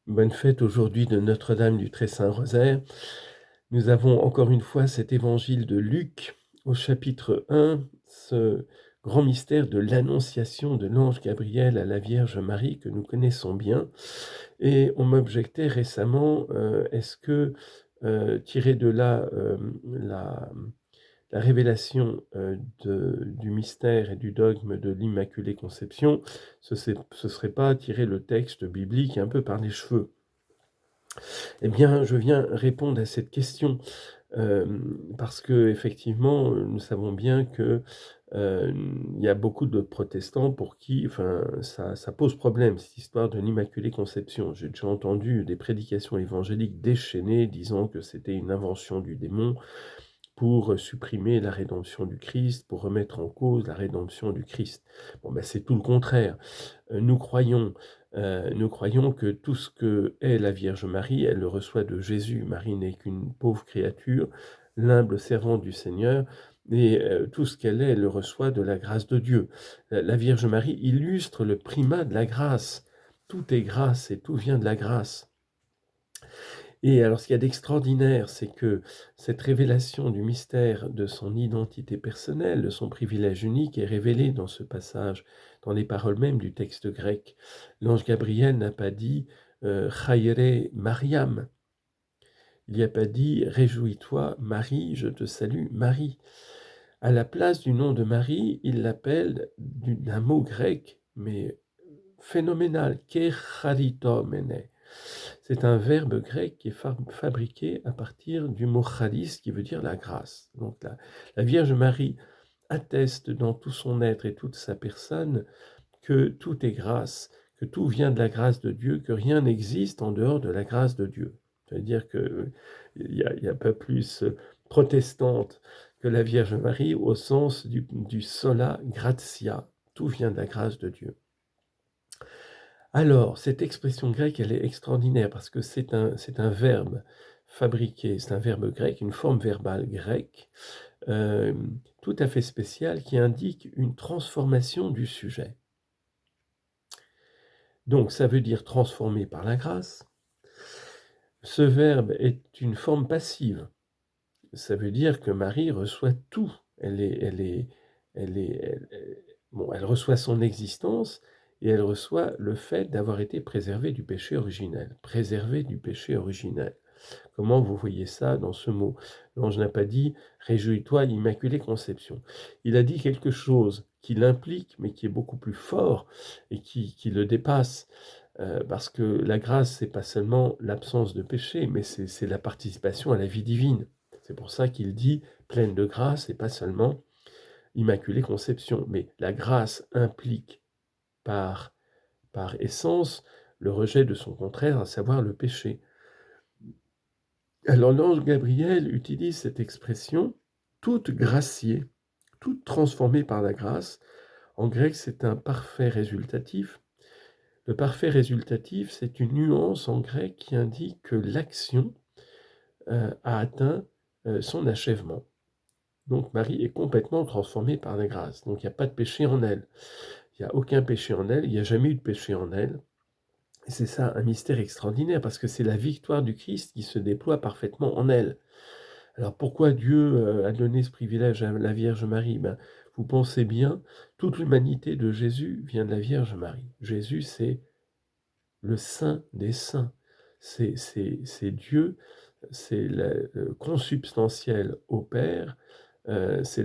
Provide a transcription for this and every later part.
Bonne fête aujourd'hui de Notre-Dame du Très-Saint-Rosaire. Nous avons encore une fois cet évangile de Luc au chapitre 1, ce grand mystère de l'annonciation de l'ange Gabriel à la Vierge Marie que nous connaissons bien. Et on m'objectait récemment, est-ce que tirer de là la révélation du mystère et du dogme de l'Immaculée Conception, ce serait pas tirer le texte biblique un peu par les cheveux? Eh bien, je viens répondre à cette question, parce qu'effectivement, nous savons bien que, il y a beaucoup de protestants pour qui, enfin, ça pose problème, cette histoire de l'Immaculée Conception. J'ai déjà entendu des prédications évangéliques déchaînées disant que c'était une invention du démon pour supprimer la rédemption du Christ, pour remettre en cause la rédemption du Christ. Bon, ben, c'est tout le contraire. Nous croyons que tout ce que est la Vierge Marie, elle le reçoit de Jésus. Marie n'est qu'une pauvre créature, l'humble servante du Seigneur, et tout ce qu'elle est, elle le reçoit de la grâce de Dieu. La Vierge Marie illustre le primat de la grâce. Tout est grâce et tout vient de la grâce. Et alors, ce qu'il y a d'extraordinaire, c'est que cette révélation du mystère de son identité personnelle, de son privilège unique, est révélée dans ce passage, dans les paroles mêmes du texte grec. L'ange Gabriel n'a pas dit Chaire Mariam. Il n'y a pas dit Réjouis-toi, Marie, je te salue, Marie. À la place du nom de Marie, il l'appelle d'un mot grec, mais phénoménal, Kecharitomene. C'est un verbe grec qui est fabriqué à partir du mot charis, qui veut dire la grâce. Donc la Vierge Marie atteste dans tout son être et toute sa personne que tout est grâce, que tout vient de la grâce de Dieu, que rien n'existe en dehors de la grâce de Dieu. C'est-à-dire qu'il y a pas plus protestante que la Vierge Marie au sens du sola gratia. Tout vient de la grâce de Dieu. Alors, cette expression grecque, elle est extraordinaire parce que c'est un verbe fabriqué, c'est un verbe grec, une forme verbale grecque, tout à fait spéciale qui indique une transformation du sujet. Donc, ça veut dire transformé par la grâce. Ce verbe est une forme passive. Ça veut dire que Marie reçoit tout. Elle reçoit son existence et elle reçoit le fait d'avoir été préservée du péché originel. Préservée du péché originel. Comment vous voyez ça dans ce mot? L'ange n'a pas dit « Réjouis-toi, Immaculée Conception ». Il a dit quelque chose qui l'implique, mais qui est beaucoup plus fort et qui le dépasse. Parce que la grâce, c'est pas seulement l'absence de péché, mais c'est la participation à la vie divine. C'est pour ça qu'il dit pleine de grâce et pas seulement Immaculée Conception. Mais la grâce implique par essence le rejet de son contraire, à savoir le péché. Alors l'ange Gabriel utilise cette expression toute graciée, toute transformée par la grâce. En grec, c'est un parfait résultatif. Le parfait résultatif, c'est une nuance en grec qui indique que l'action a atteint son achèvement. Donc Marie est complètement transformée par la grâce. Donc il n'y a pas de péché en elle. Il n'y a aucun péché en elle, il n'y a jamais eu de péché en elle. Et c'est ça un mystère extraordinaire, parce que c'est la victoire du Christ qui se déploie parfaitement en elle. Alors pourquoi Dieu a donné ce privilège à la Vierge Marie? Vous pensez bien, toute l'humanité de Jésus vient de la Vierge Marie. Jésus, c'est le Saint des Saints. C'est Dieu, c'est consubstantiel au Père, c'est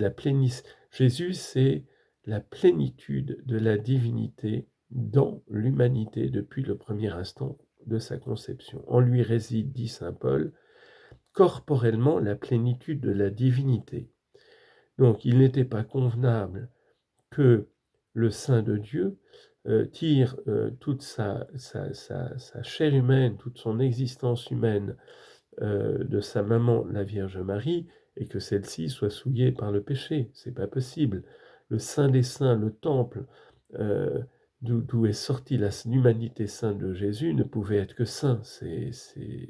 Jésus, c'est la plénitude de la divinité dans l'humanité depuis le premier instant de sa conception. En lui réside, dit saint Paul, corporellement la plénitude de la divinité. Donc il n'était pas convenable que le Saint de Dieu tire toute sa chair humaine, toute son existence humaine de sa maman, la Vierge Marie, et que celle-ci soit souillée par le péché. C'est pas possible. Le Saint des Saints, le temple, d'où est sortie l'humanité sainte de Jésus, ne pouvait être que saint. C'est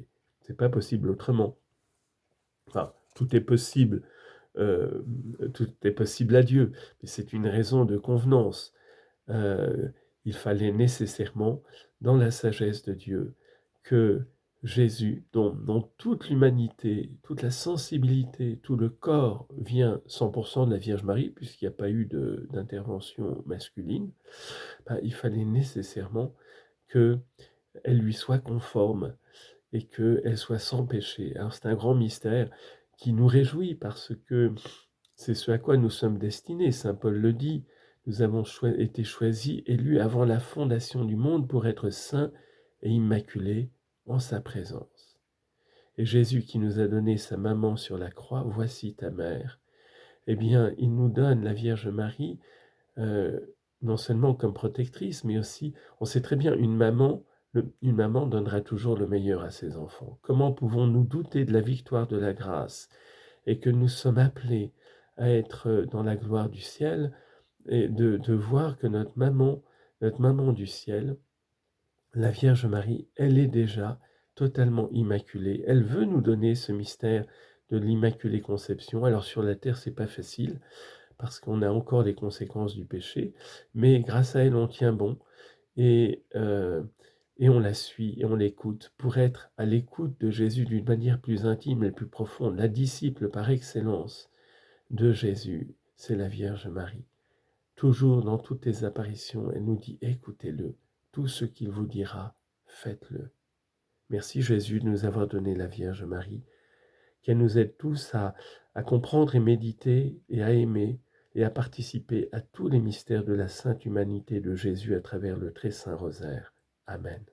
pas possible autrement. Enfin, tout est possible à Dieu, mais c'est une raison de convenance. Il fallait nécessairement, dans la sagesse de Dieu, que Jésus, dont toute l'humanité, toute la sensibilité, tout le corps vient 100% de la Vierge Marie, puisqu'il n'y a pas eu d'intervention masculine, il fallait nécessairement qu'elle lui soit conforme et qu'elle soit sans péché. Alors c'est un grand mystère qui nous réjouit parce que c'est ce à quoi nous sommes destinés. Saint Paul le dit, nous avons été choisis, élus avant la fondation du monde pour être saints et immaculés en sa présence. Et Jésus qui nous a donné sa maman sur la croix, voici ta mère. Eh bien, il nous donne la Vierge Marie, non seulement comme protectrice, mais aussi, on sait très bien, une maman donnera toujours le meilleur à ses enfants. Comment pouvons-nous douter de la victoire de la grâce et que nous sommes appelés à être dans la gloire du ciel et de voir que notre maman du ciel, la Vierge Marie, elle est déjà totalement immaculée. Elle veut nous donner ce mystère de l'Immaculée Conception. Alors sur la terre, c'est pas facile parce qu'on a encore les conséquences du péché, mais grâce à elle, on tient bon et, et on la suit et on l'écoute pour être à l'écoute de Jésus d'une manière plus intime et plus profonde. La disciple par excellence de Jésus, c'est la Vierge Marie. Toujours dans toutes les apparitions, elle nous dit « Écoutez-le, tout ce qu'il vous dira, faites-le ». Merci Jésus de nous avoir donné la Vierge Marie, qu'elle nous aide tous à comprendre et méditer et à aimer et à participer à tous les mystères de la sainte humanité de Jésus à travers le très saint rosaire. Amen.